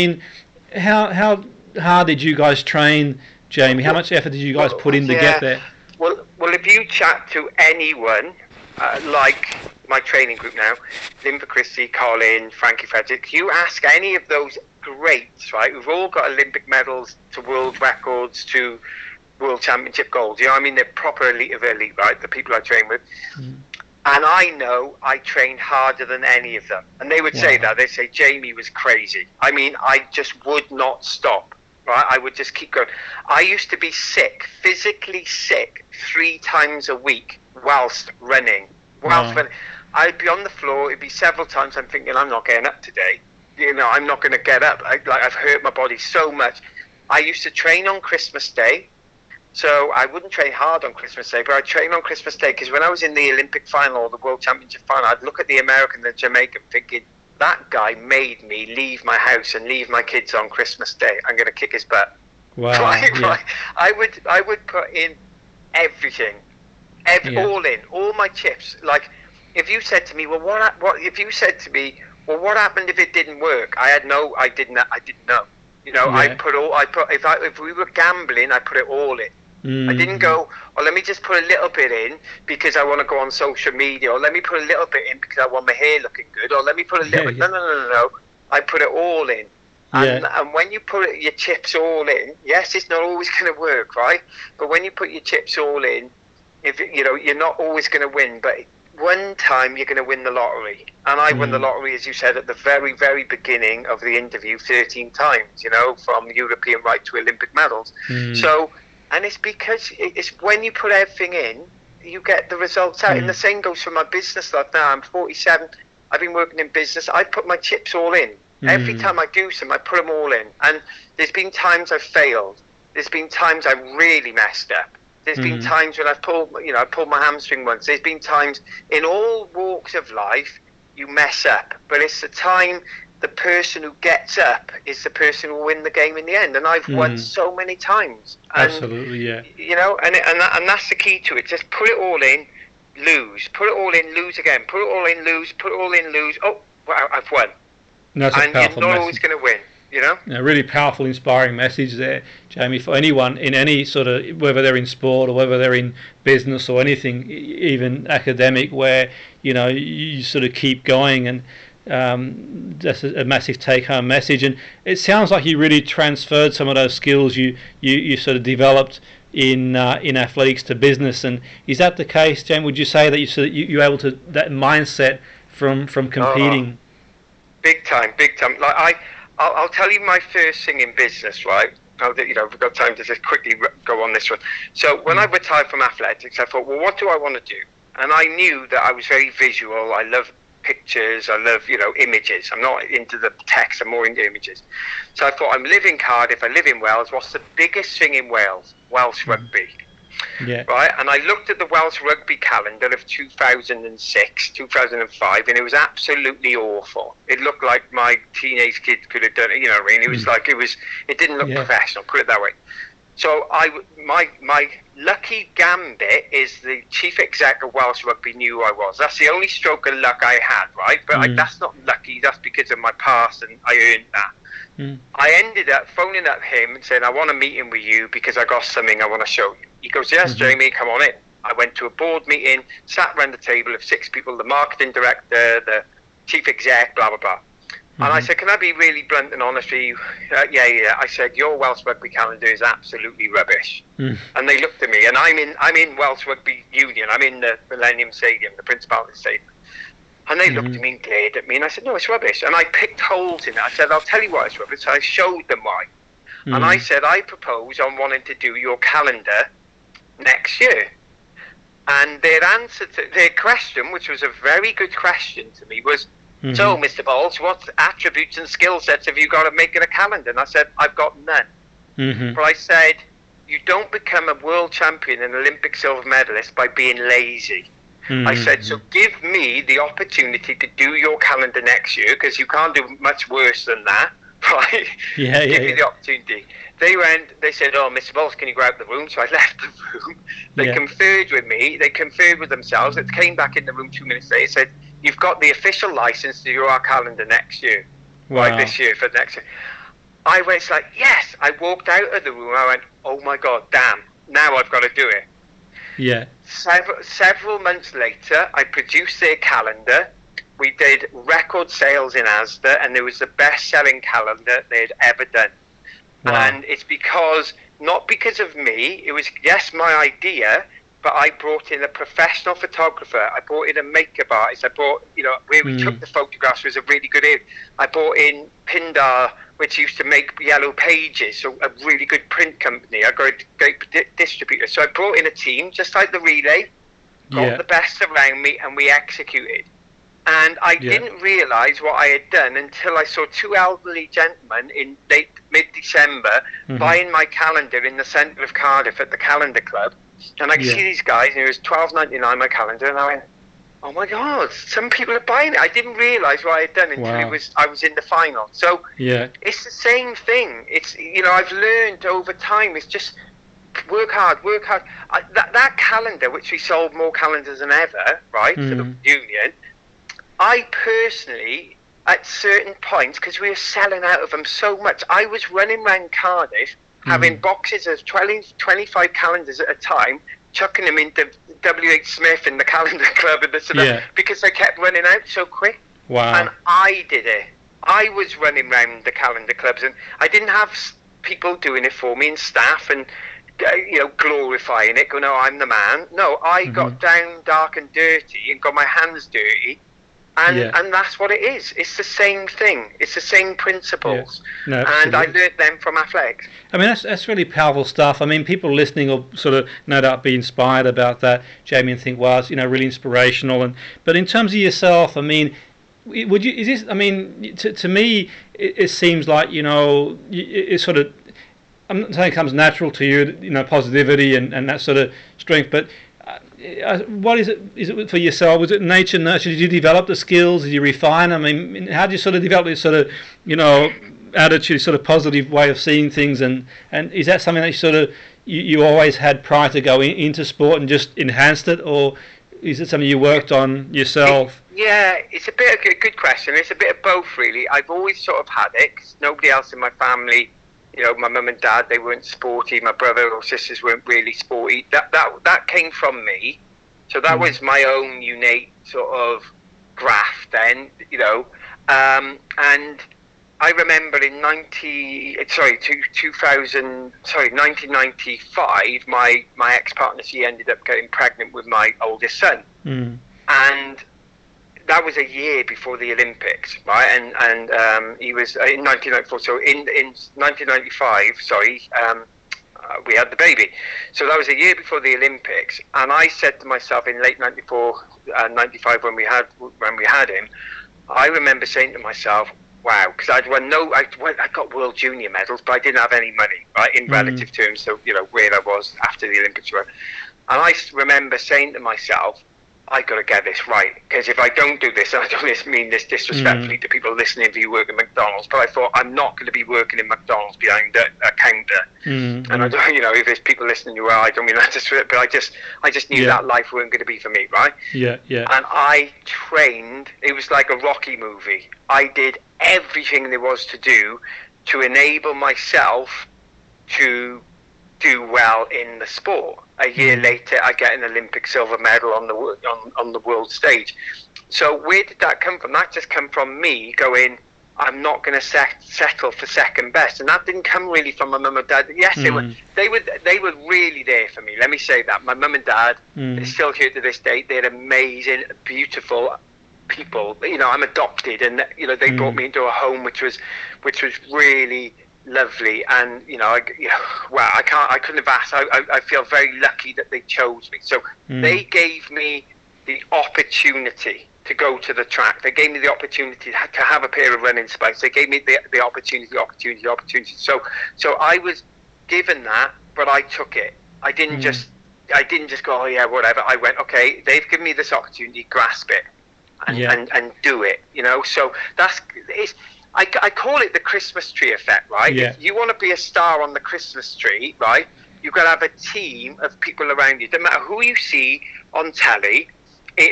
How hard did you guys train, Jamie? How much effort did you guys put in to get there? Well, if you chat to anyone, like my training group now, Jimmy Petruzzi, Colin, Frankie Frederick, you ask any of those greats, right, who've all got Olympic medals to world records to world championship golds. They're proper elite of elite, right, the people I train with. And I know I trained harder than any of them. And they would say that. They'd say, Jamie was crazy. I just would not stop, right? I would just keep going. I used to be sick, physically sick, 3 times a week whilst running. I'd be on the floor. It'd be several times. I'm thinking, I'm not getting up today. I'm not going to get up. I've hurt my body so much. I used to train on Christmas Day, so I wouldn't train hard on Christmas Day, but I'd train on Christmas Day, because when I was in the Olympic final or the World Championship final, I'd look at the American and the Jamaican thinking, that guy made me leave my house and leave my kids on Christmas Day. I'm going to kick his butt. Wow. Right. I would put in everything. All in, all my chips. Like, if you said to me, what happened if it didn't work? I didn't know. If we were gambling, I put it all in. I didn't go, let me just put a little bit in because I want to go on social media, or let me put a little bit in because I want my hair looking good, or let me put a little bit. No. I put it all in. And when you put your chips all in, yes, it's not always going to work, right? But when you put your chips all in, if you're not always going to win, but one time you're going to win the lottery. And I won the lottery, as you said, at the very, very beginning of the interview, 13 times, from European right to Olympic medals. So, and it's because it's when you put everything in, you get the results out. And the same goes for my business life now. I'm 47. I've been working in business. I put my chips all in. Every time I do something, I put them all in. And there's been times I've failed. There's been times I've really messed up. There's been times when I pulled my hamstring once. There's been times in all walks of life you mess up, but it's the time the person who gets up is the person who will win the game in the end. And I've won so many times. And, absolutely, yeah. And that's the key to it. Just put it all in, lose. Put it all in, lose again. Put it all in, lose. Put it all in, lose. Oh, well, I've won. That's and you're not always going to win. A really powerful, inspiring message there, Jamie, for anyone in any sort of, whether they're in sport or whether they're in business or anything, even academic, where you sort of keep going, and that's a massive take-home message. And it sounds like you really transferred some of those skills you sort of developed in athletics to business. And is that the case, Jamie? Would you say that you're able to, that mindset from competing? Big time. Like I'll tell you my first thing in business, right? We've got time to just quickly go on this one. So when I retired from athletics, I thought, well, what do I want to do? And I knew that I was very visual. I love pictures. I love, images. I'm not into the text. I'm more into images. So I thought, I'm living in Cardiff. I live in Wales. What's the biggest thing in Wales? Welsh rugby. Yeah. Right, and I looked at the Welsh rugby calendar of 2006, 2005, and it was absolutely awful. It looked like my teenage kid could have done it. You know what I mean? It was like it didn't look professional. Put it that way. So my lucky gambit is the chief exec of Welsh Rugby knew who I was. That's the only stroke of luck I had, right? But that's not lucky. That's because of my past, and I earned that. I ended up phoning up him and saying, I want a meeting with you because I got something I want to show you. He goes, yes, Jamie, come on in. I went to a board meeting, sat around the table of 6 people, the marketing director, the chief exec, blah, blah, blah. And I said, can I be really blunt and honest with you? Yeah. I said, your Welsh Rugby calendar is absolutely rubbish. And they looked at me, and I'm in Welsh Rugby Union. I'm in the Millennium Stadium, the Principality Stadium. And they looked at me and glared at me, and I said, no, it's rubbish. And I picked holes in it. I said, I'll tell you why it's rubbish. So I showed them why. And I said, I propose on wanting to do your calendar next year. And their answer to their question, which was a very good question to me, was, so, Mr. Baulch, what attributes and skill sets have you got to make in a calendar? And I said, I've got none. But I said, you don't become a world champion and Olympic silver medalist by being lazy. I said, so give me the opportunity to do your calendar next year, because you can't do much worse than that, right? Give me the opportunity. They said, oh, Mr. Baulch, can you go out the room? So I left the room. They conferred with me. They conferred with themselves. It came back in the room 2 minutes later. Said, you've got the official license to do our calendar next year. Wow. Right, this year for next year. I went, like, yes. I walked out of the room. I went, oh, my God, damn. Now I've got to do it. Yeah. Several months later, I produced their calendar. We did record sales in Asda, and it was the best-selling calendar they'd ever done. Wow. And it's not because of me. It was, yes, my idea, but I brought in a professional photographer. I brought in a makeup artist. I brought, where we took the photographs was a really good area. I brought in Pindar, which used to make Yellow Pages, so a really good print company. I got a great distributor. So I brought in a team, just like the relay, got the best around me, and we executed. And I didn't realise what I had done until I saw 2 elderly gentlemen in mid-December buying my calendar in the centre of Cardiff at the Calendar Club. And I could see these guys, and it was $12.99 my calendar, and I went, oh my God, some people are buying it. I didn't realise what I had done until I was in the final. So it's the same thing. It's I've learned over time. It's just work hard. That calendar, which we sold more calendars than ever, right, for the union. I personally, at certain points, because we were selling out of them so much, I was running around Cardiff having boxes of 25 calendars at a time, chucking them into W.H. Smith in the Calendar Club and because they kept running out so quick. Wow. And I did it. I was running around the Calendar Clubs, and I didn't have people doing it for me and staff and glorifying it, going, oh, I'm the man. No, I got down dark and dirty and got my hands dirty. And that's what it is. It's the same thing. It's the same principles. Yeah. No, and I learned them from athletics. I mean, that's really powerful stuff. I mean, people listening will sort of no doubt be inspired about that, Jamie, and think, wow, it's really inspirational. But in terms of yourself, I mean, would you? Is this? I mean, to me, it seems like it's sort of. I'm not saying it comes natural to you, positivity and that sort of strength, but. What is it? Is it for yourself? Was it nature, nurture? Did you develop the skills? Did you refine? I mean, how did you sort of develop this sort of, attitude, sort of positive way of seeing things? And is that something that you always had prior to going into sport and just enhanced it, or is it something you worked on yourself? It's a good question. It's a bit of both, really. I've always sort of had it, 'cause nobody else in my family. My mum and dad, they weren't sporty. My brother or sisters weren't really sporty. That came from me. So that was my own innate sort of graft then, and I remember in 1995, my ex-partner, she ended up getting pregnant with my oldest son. And that was a year before the Olympics, right? And he was in 1994. So in 1995, we had the baby. So that was a year before the Olympics. And I said to myself in late 94, 95, when we had him, I remember saying to myself, wow, because I got World Junior medals, but I didn't have any money, right, in relative terms, so, where I was after the Olympics were. And I remember saying to myself, I got to get this right, because if I don't do this, and I don't mean this disrespectfully to people listening if you work at McDonald's, but I thought I'm not going to be working in McDonald's behind a counter. And I don't, if there's people listening who are, I don't mean that to, but I just knew that life weren't going to be for me, right? And I trained. It was like a Rocky movie. I did everything there was to do to enable myself to do well in the sport. A year later, I get an Olympic silver medal on the world stage. So where did that come from? That just come from me going, I'm not going to settle for second best, and that didn't come really from my mum and dad. Yes, they were really there for me. Let me say that my mum and dad, they're still here to this day. They're amazing, beautiful people. I'm adopted, and they brought me into a home which was really lovely, and I couldn't have asked. I feel very lucky that they chose me. So they gave me the opportunity to go to the track. They gave me the opportunity to have a pair of running spikes. They gave me the opportunity. So I was given that, but I took it. I didn't just go, oh yeah, whatever. I went, okay, they've given me this opportunity, grasp it and do it. So I call it the Christmas tree effect, right? If you want to be a star on the Christmas tree, right, you've got to have a team of people around you. Doesn't matter who you see on telly,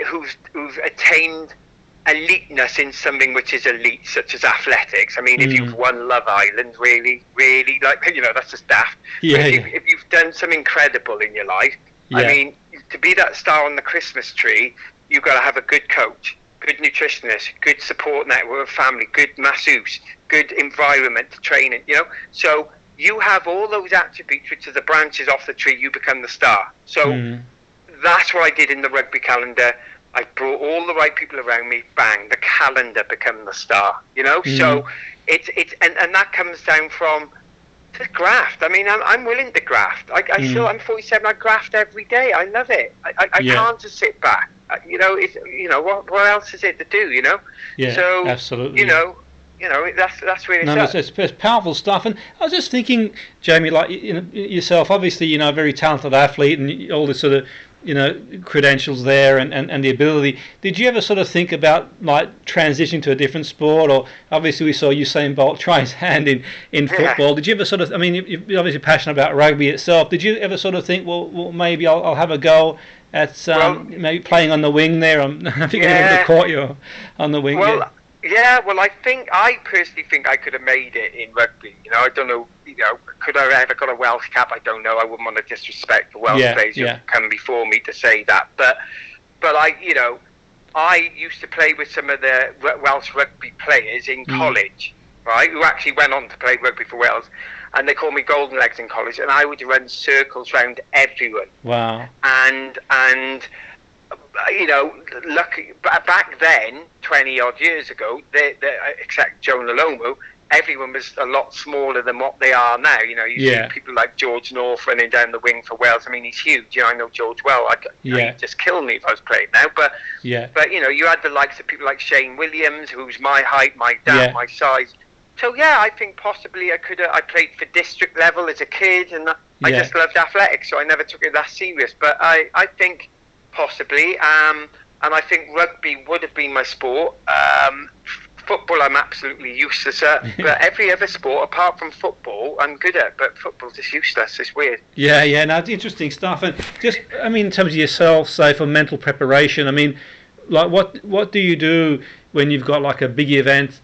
who've attained eliteness in something which is elite, such as athletics. I mean, if you've won Love Island, really, really, that's just daft. If you've done some incredible in your life, I mean, to be that star on the Christmas tree, you've got to have a good coach, good nutritionist, good support network, family, good masseuse, good environment to train in, So you have all those attributes, which are the branches off the tree, you become the star. So that's what I did in the rugby calendar. I brought all the right people around me, bang, the calendar became the star, So it's and that comes down from the graft. I mean, I'm willing to graft. I'm 47, I graft every day. I love it. I can't just sit back. What else is it to do? Yeah, so absolutely. That's really. No, it's powerful stuff. And I was just thinking, Jamie, like yourself, obviously, a very talented athlete, and all this sort of credentials there and the ability. Did you ever sort of think about like transitioning to a different sport? Or obviously we saw Usain Bolt try his hand in football. Did you ever sort of, I mean, you're obviously passionate about rugby itself. Did you ever sort of think, well maybe I'll have a go at maybe playing on the wing there? I think I would have caught you on the wing. I personally think I could have made it in rugby. I don't know, could I have ever got a Welsh cap? I don't know. I wouldn't want to disrespect the Welsh players who come before me to say that. But I used to play with some of the Welsh rugby players in college, right, who actually went on to play rugby for Wales. And they called me Golden Legs in college, and I would run circles around everyone. Wow. And lucky back then, 20 odd years ago, except Joe Nalomu, everyone was a lot smaller than what they are now. You see people like George North running down the wing for Wales. I mean, he's huge. I know George well. He'd just kill me if I was playing now. But you had the likes of people like Shane Williams, who's my height, my dad, my size. So I think possibly I could. I played for district level as a kid, and I just loved athletics, so I never took it that serious. But I think possibly, and I think rugby would have been my sport. Football, I'm absolutely useless at, but every other sport apart from football, I'm good at. But football's just useless. It's weird. No, it's interesting stuff. And just, I mean, in terms of yourself, say for mental preparation, I mean, like what do you do when you've got like a big event?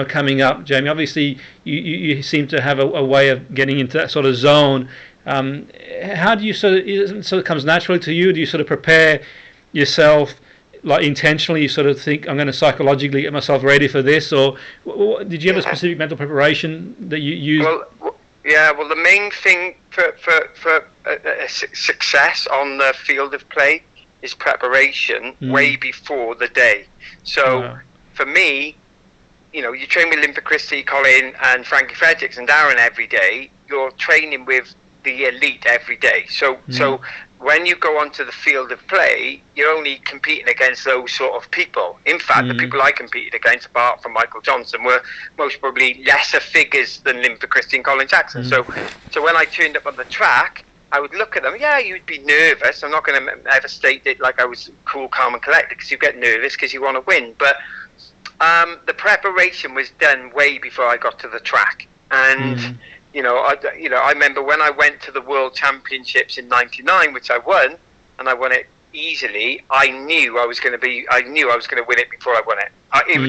Coming up, Jamie. Obviously, you seem to have a way of getting into that sort of zone. How do you it comes naturally to you? Do you sort of prepare yourself like intentionally you sort of think, I'm going to psychologically get myself ready for this, or did you have a specific mental preparation that you used? Well, the main thing for success on the field of play is preparation way before the day. So for me, you train with Olympian Christie, Colin and Frankie Fredericks and Darren every day. You're training with the elite every day. So when you go onto the field of play, you're only competing against those sort of people. In fact, the people I competed against, apart from Michael Johnson, were most probably lesser figures than Olympian Christie and Colin Jackson. So when I turned up on the track, I would look at them. Yeah, you'd be nervous. I'm not going to ever state it like I was cool, calm and collected, because you get nervous because you want to win. But the preparation was done way before I got to the track. And I remember when I went to the World Championships in '99, which I won, and I won it easily. I knew I was going to win it before I won it.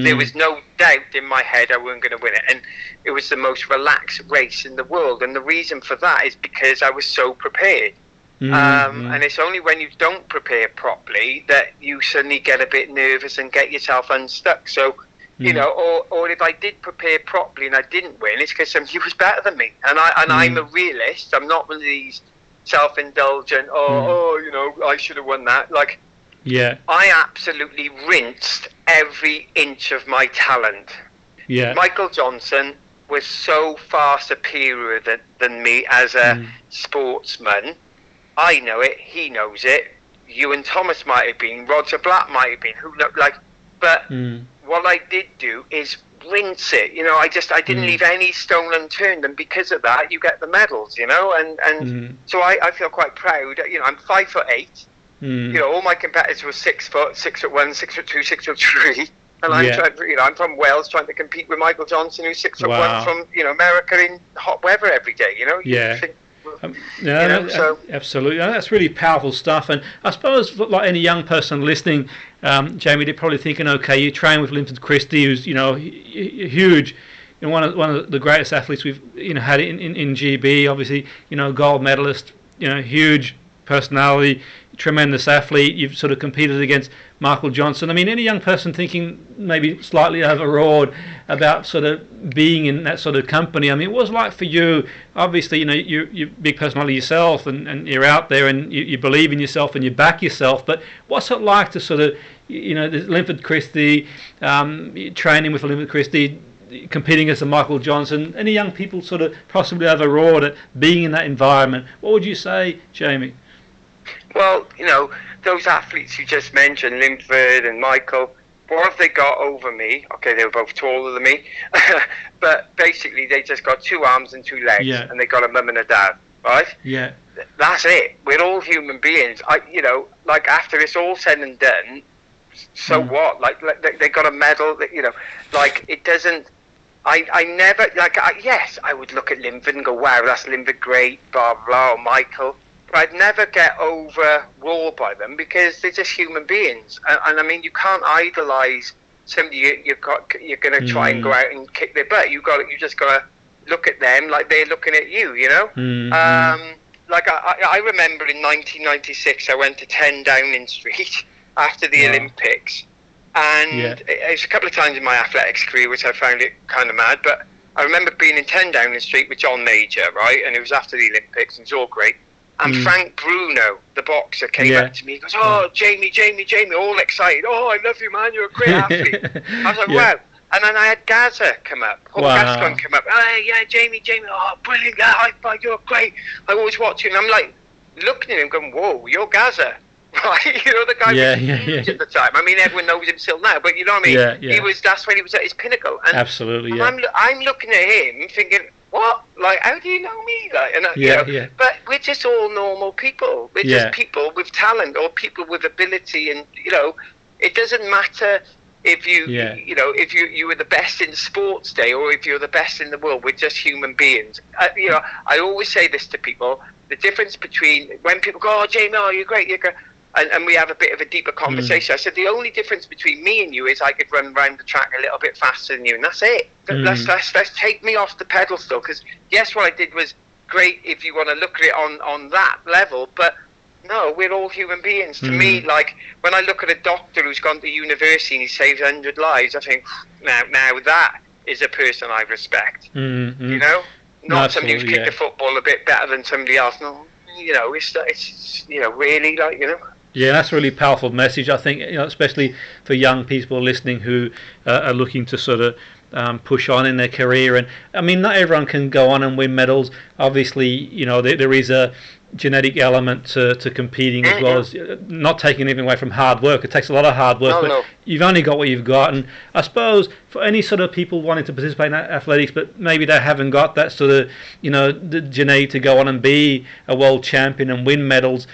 There was no doubt in my head I wasn't going to win it, and it was the most relaxed race in the world. And the reason for that is because I was so prepared. And it's only when you don't prepare properly that you suddenly get a bit nervous and get yourself unstuck. So. Or if I did prepare properly and I didn't win, it's because somebody was better than me. And I'm a realist. I'm not one of these self-indulgent, I should have won that. I absolutely rinsed every inch of my talent. Michael Johnson was so far superior than me as a sportsman. I know it. He knows it. Ewan Thomas might have been. Roger Black might have been. What I did do is rinse it. I didn't leave any stone unturned, and because of that, you get the medals. So I feel quite proud. I'm 5'8". All my competitors were 6 foot, 6'1", 6'2", 6'3", and I'm from Wales, trying to compete with Michael Johnson, who's 6'1", from America in hot weather every day. Absolutely. That's really powerful stuff. And I suppose, like any young person listening, Jamie, they're probably thinking, okay, you train with Olympian Christie, who's huge, one of the greatest athletes we've had in GB. Obviously, gold medalist, huge personality, tremendous athlete. You've sort of competed against Michael Johnson. I mean, any young person thinking maybe slightly overawed about sort of being in that sort of company. I mean, what was it like for you? Obviously, you're big personality yourself, and you're out there, and you believe in yourself, and you back yourself. But what's it like to sort of, Olympian Christie, training with Olympian Christie, competing as a Michael Johnson? Any young people sort of possibly overawed at being in that environment? What would you say, Jamie? Well, those athletes you just mentioned, Linford and Michael, what have they got over me? Okay, they were both taller than me, but basically they just got 2 arms and 2 legs, and they got a mum and a dad, right? Yeah. That's it. We're all human beings. After it's all said and done, so what? They got a medal. It doesn't. I never yes, I would look at Linford and go, wow, that's Linford, great, blah blah, or Michael. But I'd never get overawed by them because they're just human beings. And I mean, you can't idolise somebody you're going to try and go out and kick their butt. You just got to look at them like they're looking at you. I remember in 1996, I went to 10 Downing Street after the Olympics, and it was a couple of times in my athletics career, which I found it kind of mad. But I remember being in 10 Downing Street with John Major, right, and it was after the Olympics, and it was all great. And Frank Bruno, the boxer, came up to me. He goes, "Oh, Jamie, all excited. Oh, I love you, man. You're a great athlete." I was like, wow. And then I had Gaza come up. Gaston come up. "Oh, yeah, Jamie. Oh, brilliant. Yeah, high five. You're great. I always watch you." And I'm like, looking at him going, "Whoa, you're Gaza." Right? The guy was huge at the time. I mean, everyone knows him still now. But you know what I mean? That's when he was at his pinnacle. And, absolutely, I'm looking at him thinking, what? How do you know me? But we're just all normal people. We're just people with talent or people with ability, and it doesn't matter if you were the best in sports day or if you're the best in the world. We're just human beings. I always say this to people: the difference between when people go, "Oh, Jamie, you're great," and we have a bit of a deeper conversation. I said the only difference between me and you is I could run around the track a little bit faster than you, and that's it. Let's take me off the pedestal, because yes, what I did was great if you want to look at it on that level, but No, we're all human beings. To me, like, when I look at a doctor who's gone to university and he saves 100 lives, I think, now that is a person I respect. You know? Not somebody who's kicked the football a bit better than somebody else. No, you know, it's you know, really, like, you know. Yeah, that's a really powerful message. I think, you know, especially for young people listening who are looking to sort of push on in their career. And I mean, not everyone can go on and win medals. Obviously, you know, there is a genetic element to competing, as well as not taking anything away from hard work. It takes a lot of hard work, but you've only got what you've got. And I suppose for any sort of people wanting to participate in athletics, but maybe they haven't got that sort of, you know, the genetic to go on and be a world champion and win medals,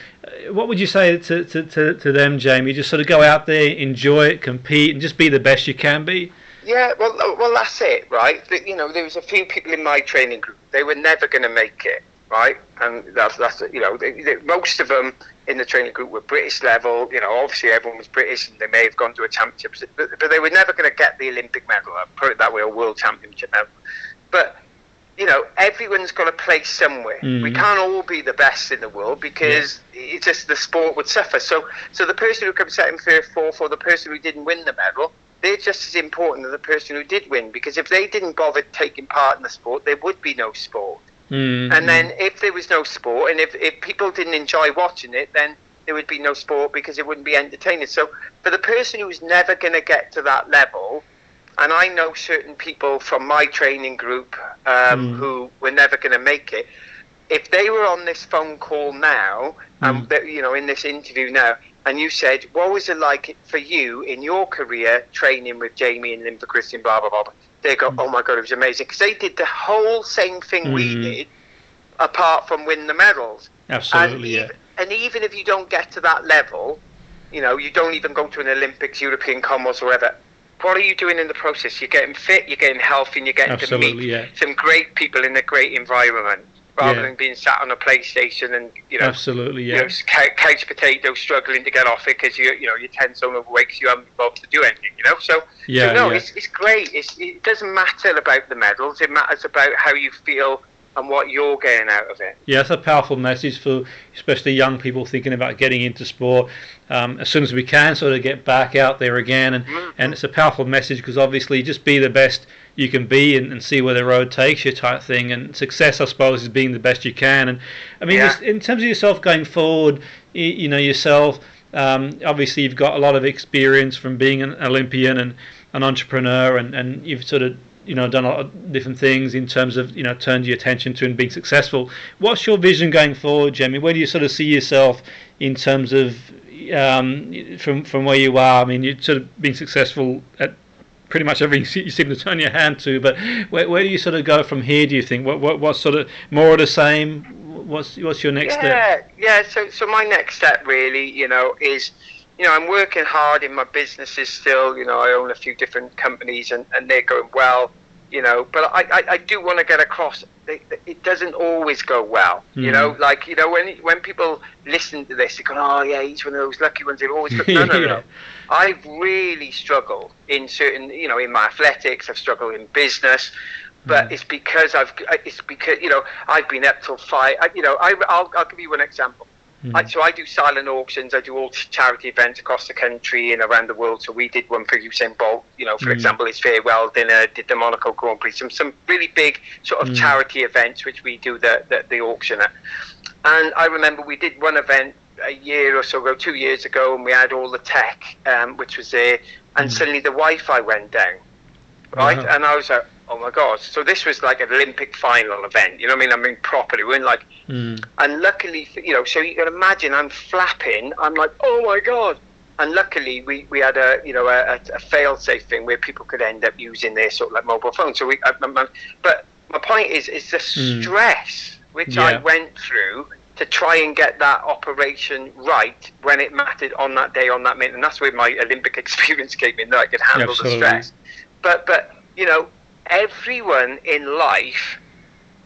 what would you say to them, Jamie? Just sort of go out there, enjoy it, compete, and just be the best you can be? Yeah, well, that's it, right? You know, there was a few people in my training group. They were never going to make it, right? And that's you know, most of them in the training group were British level. You know, obviously everyone was British, and they may have gone to a championship, but they were never going to get the Olympic medal. I'll put it that way, a world championship medal. But you know, everyone's got a place somewhere. We can't all be the best in the world because it's just the sport would suffer. So the person who comes second, third, fourth, or the person who didn't win the medal, they're just as important as the person who did win, because if they didn't bother taking part in the sport, there would be no sport. And then if there was no sport, and if people didn't enjoy watching it, then there would be no sport because it wouldn't be entertaining. So for the person who's never going to get to that level, and I know certain people from my training group who were never going to make it, if they were on this phone call now, you know, in this interview now, and you said, what was it like for you in your career training with Jamie and Linda Christian, blah, blah, blah, they go, oh my God, it was amazing. Because they did the whole same thing we did, apart from win the medals. Absolutely, and even if you don't get to that level, you know, you don't even go to an Olympics, European Commonwealths or whatever, what are you doing in the process? You're getting fit, you're getting healthy, and you're getting to meet some great people in a great environment, rather than being sat on a PlayStation and, you know, you know, couch potato struggling to get off it because you're 10 stone overweight because you haven't been able to do anything, you know. So it's great. It doesn't matter about the medals. It matters about how you feel and what you're getting out of it. Yeah, that's a powerful message for especially young people thinking about getting into sport as soon as we can, sort of get back out there again. And it's a powerful message because obviously just be the best you can be and see where the road takes you type thing. And success, I suppose, is being the best you can. And I mean, just in terms of yourself going forward, you know, yourself, obviously you've got a lot of experience from being an Olympian and an entrepreneur, and you've sort of, you know, done a lot of different things in terms of, you know, turned your attention to and being successful. What's your vision going forward, Jamie? Where do you sort of see yourself in terms of from where you are? I mean, you're sort of being successful at pretty much everything you seem to turn your hand to, but where do you sort of go from here, do you think? What sort of more of the same? What's your next step? So my next step really, you know, is, you know, I'm working hard in my businesses still. You know, I own a few different companies and they're going well, you know, but I do want to get across, it doesn't always go well, you know, like, you know, when people listen to this, they go, oh yeah, he's one of those lucky ones, they've always got, no. I've really struggled in certain, you know, in my athletics, I've struggled in business, but it's because you know, I've been up till 5, you know, I'll give you one example. So I do silent auctions. I do all charity events across the country and around the world. So we did one for Usain Bolt, you know, for example, his farewell dinner, did the Monaco Grand Prix, some really big sort of charity events, which we do the auction at. And I remember we did one event a year or so ago, 2 years ago, and we had all the tech, which was there, and suddenly the Wi-Fi went down, right? And I was like, oh my God. So this was like an Olympic final event, you know what I mean? Properly. We're in like, and luckily, you know, so you can imagine I'm flapping. I'm like, oh my God. And luckily we had a fail-safe thing where people could end up using their sort of like mobile phone. So but my point is the stress which I went through to try and get that operation right when it mattered on that day, on that minute. And that's where my Olympic experience came in, that I could handle the stress. But, you know, everyone in life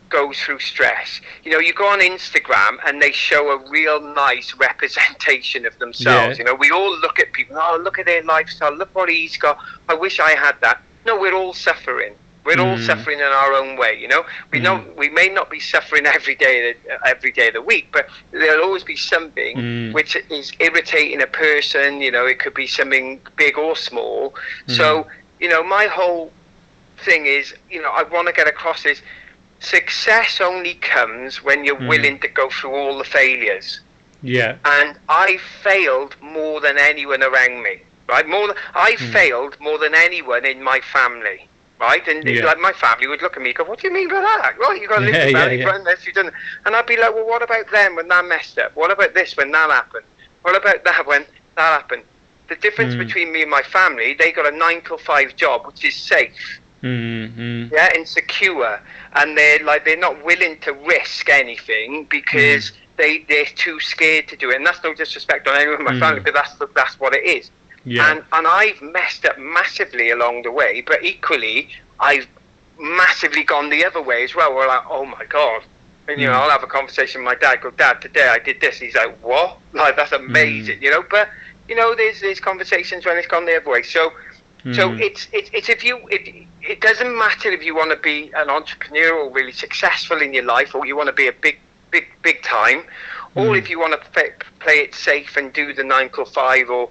goes through stress. You know, you go on Instagram and they show a real nice representation of themselves. You know, we all look at people, oh, look at their lifestyle, look what he's got, I wish I had that. No, we're all suffering. We're all suffering in our own way, you know. We may not be suffering every day of the week, but there'll always be something which is irritating a person. You know, it could be something big or small. So, you know, my whole thing is, you know, I want to get across is success only comes when you're willing to go through all the failures. Yeah. And I failed more than anyone around me, right? I failed more than anyone in my family. Right, and like my family would look at me and go, "What do you mean by that? Well, you got to live your family, this, you done." And I'd be like, "Well, what about them when that messed up? What about this when that happened? What about that when that happened?" The difference between me and my family, they got a 9 to 5 job, which is safe, and secure, and they're not willing to risk anything because they're too scared to do it. And that's no disrespect on anyone in my family, but that's what it is. Yeah. And I've messed up massively along the way, but equally I've massively gone the other way as well. We're like, oh my God. And, you know, I'll have a conversation with my dad, go, "Dad, today I did this." He's like, "What?" Like, that's amazing, you know. But, you know, there's conversations when it's gone the other way. So it's it doesn't matter if you want to be an entrepreneur or really successful in your life, or you want to be a big time, or if you want to play it safe and do the 9 to 5 or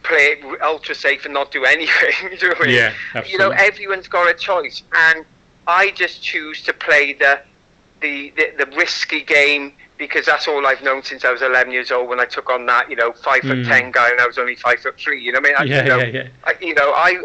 play it ultra safe and not do anything. You know what I mean? Yeah, absolutely. You know, everyone's got a choice, and I just choose to play the risky game because that's all I've known since I was 11 years old when I took on that, you know, 5'10" guy and I was only 5'3". You know what I mean?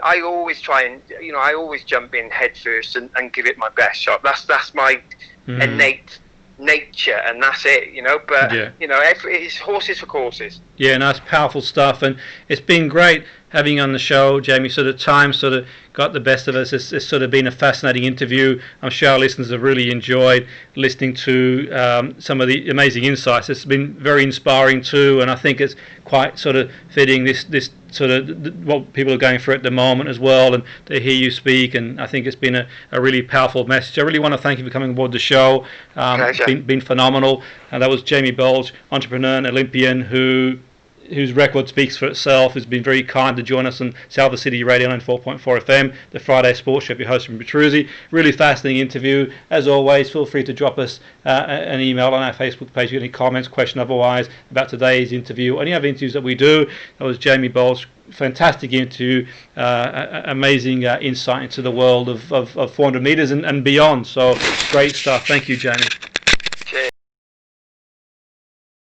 I always try and, you know, I always jump in head first and give it my best shot. That's my innate nature, and that's it, you know. But you know, it's horses for courses. Yeah, no, it's powerful stuff, and it's been great having you on the show, Jamie. Sort of time sort of got the best of us. It's sort of been a fascinating interview. I'm sure our listeners have really enjoyed listening to some of the amazing insights. It's been very inspiring too, and I think it's quite sort of fitting this sort of what people are going through at the moment as well, and to hear you speak, and I think it's been a really powerful message. I really want to thank you for coming aboard the show. It's been phenomenal. And that was Jamie Baulch, entrepreneur and Olympian, whose record speaks for itself, has been very kind to join us on Salford City Radio 94.4 FM, the Friday Sports Show. Your host, Jimmy Petruzzi. Really fascinating interview. As always, feel free to drop us an email on our Facebook page. If you have any comments, question otherwise about today's interview, or any other interviews that we do. That was Jamie Baulch. Fantastic interview, amazing insight into the world of 400 metres and beyond. So great stuff. Thank you, Jamie.